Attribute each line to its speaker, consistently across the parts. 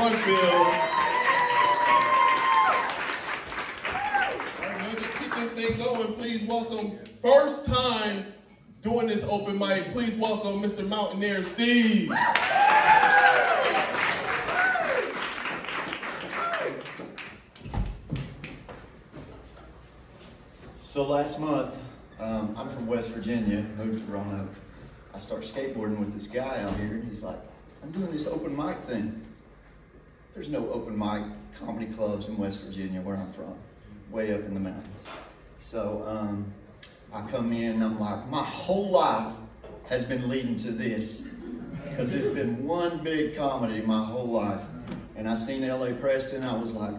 Speaker 1: Cornfield. All right, we'll just keep this thing going. Please welcome, first time doing this open mic, please welcome Mr. Mountaineer Steve.
Speaker 2: So last month, I'm from West Virginia, moved to Roanoke. I start skateboarding with this guy out here, and he's like, I'm doing this open mic thing. There's no open mic comedy clubs in West Virginia where I'm from, way up in the mountains. So I come in and I'm like, my whole life has been leading to this, because it's been one big comedy my whole life. And I seen L.A. Preston, I was like,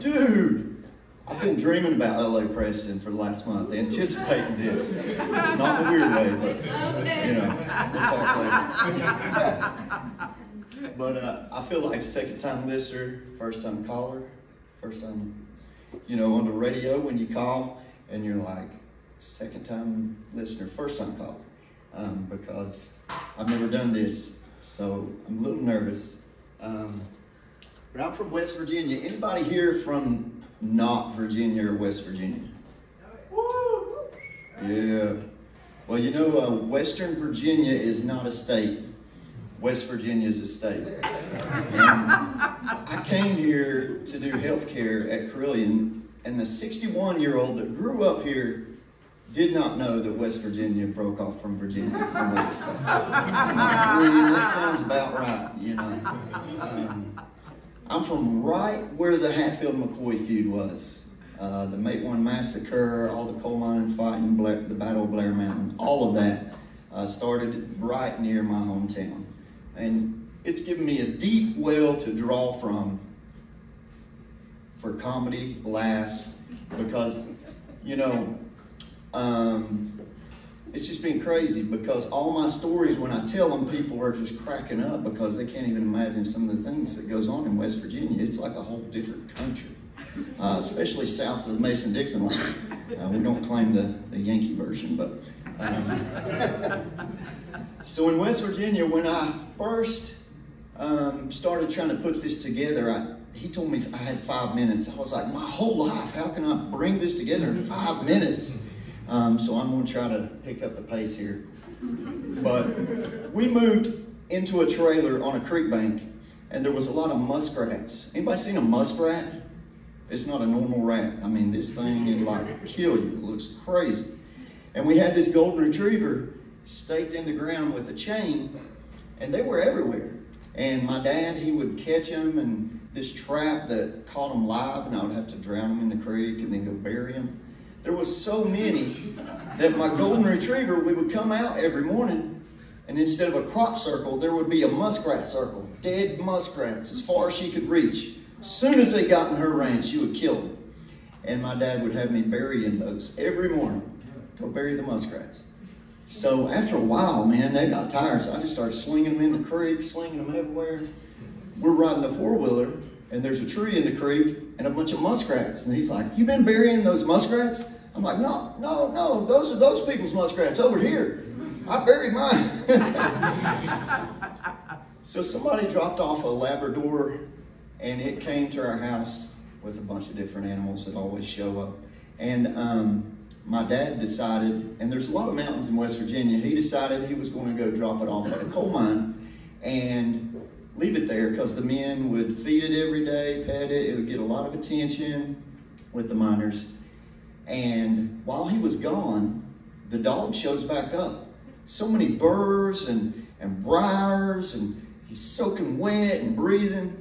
Speaker 2: dude, I've been dreaming about L.A. Preston for the last month, anticipating this. Not in a weird way, but, you know, we'll talk later. But I feel like second time listener, first time caller, first time, you know, on the radio when you call and you're like, second time listener, first time caller, because I've never done this, so I'm a little nervous. But I'm from West Virginia. Anybody here from not Virginia or West Virginia? Yeah. Well, you know, Western Virginia is not a state. West Virginia is a state. And I came here to do healthcare at Carillion, and the 61-year-old that grew up here did not know that West Virginia broke off from Virginia and was a state. I'm like, really, that sounds about right, you know. I'm from right where the Hatfield-McCoy feud was. The Mate 1 massacre, all the coal mine fighting, the Battle of Blair Mountain, all of that started right near my hometown. And it's given me a deep well to draw from for comedy, laughs, because, you know, it's just been crazy, because all my stories, when I tell them, people are just cracking up because they can't even imagine some of the things that goes on in West Virginia. It's like a whole different country, especially south of the Mason-Dixon line. We don't claim the Yankee version, but so in West Virginia, when I first started trying to put this together, he told me I had 5 minutes. I was like, my whole life, how can I bring this together in 5 minutes? So I'm going to try to pick up the pace here. But we moved into a trailer on a creek bank, and there was a lot of muskrats. Anybody seen a muskrat? It's not a normal rat. I mean, this thing would like kill you. It looks crazy. And we had this golden retriever staked in the ground with a chain, and they were everywhere. And my dad, he would catch them, and this trap that caught them live, and I would have to drown them in the creek and then go bury them. There was so many that my golden retriever, we would come out every morning, and instead of a crop circle, there would be a muskrat circle. Dead muskrats as far as she could reach. As soon as they got in her range, she would kill them. And my dad would have me burying those every morning. Go bury the muskrats. So after a while, man, they got tired. So I just started slinging them in the creek, slinging them everywhere. We're riding the four-wheeler, and there's a tree in the creek and a bunch of muskrats. And he's like, you been burying those muskrats? I'm like, no, those are those people's muskrats over here. I buried mine. So somebody dropped off a Labrador, and it came to our house with a bunch of different animals that always show up. And my dad decided, and there's a lot of mountains in West Virginia, he decided he was going to go drop it off at a coal mine and leave it there, because the men would feed it every day, pet it, it would get a lot of attention with the miners. And while he was gone, the dog shows back up. So many burrs and briars, and he's soaking wet and breathing.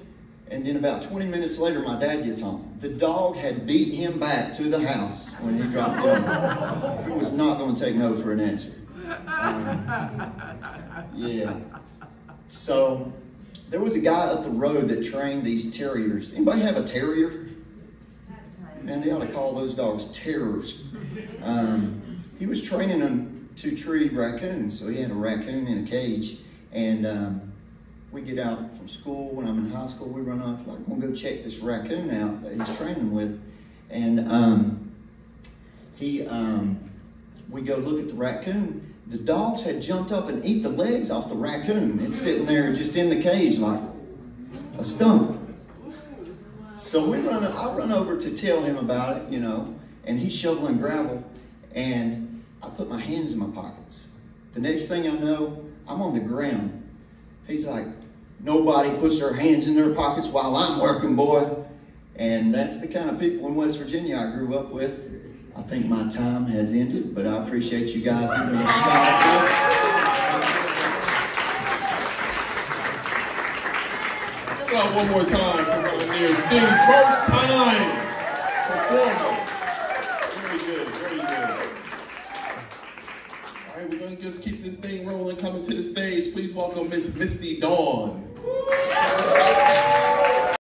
Speaker 2: And then about 20 minutes later, my dad gets home. The dog had beat him back to the house when he dropped him. He was not going to take no for an answer. Yeah. So there was a guy up the road that trained these terriers. Anybody have a terrier? Man, they ought to call those dogs terrors. He was training them to treat raccoons. So he had a raccoon in a cage. And we get out from school. When I'm in high school, we run up, like, we'll go check this raccoon out that he's training with. And we go look at the raccoon. the dogs had jumped up and eat the legs off the raccoon. It's sitting there just in the cage like a stump. So I run over to tell him about it, you know, and he's shoveling gravel, and I put my hands in my pockets. The next thing I know, I'm on the ground. He's like, nobody puts their hands in their pockets while I'm working, boy. And that's the kind of people in West Virginia I grew up with. I think my time has ended, but I appreciate you guys giving me a shot at this.
Speaker 1: Give it out one more time for Volunteer Steve. First time performer. Very good, very good. All right, we're going to just keep this thing rolling. Coming to the stage, please welcome Miss Misty Dawn.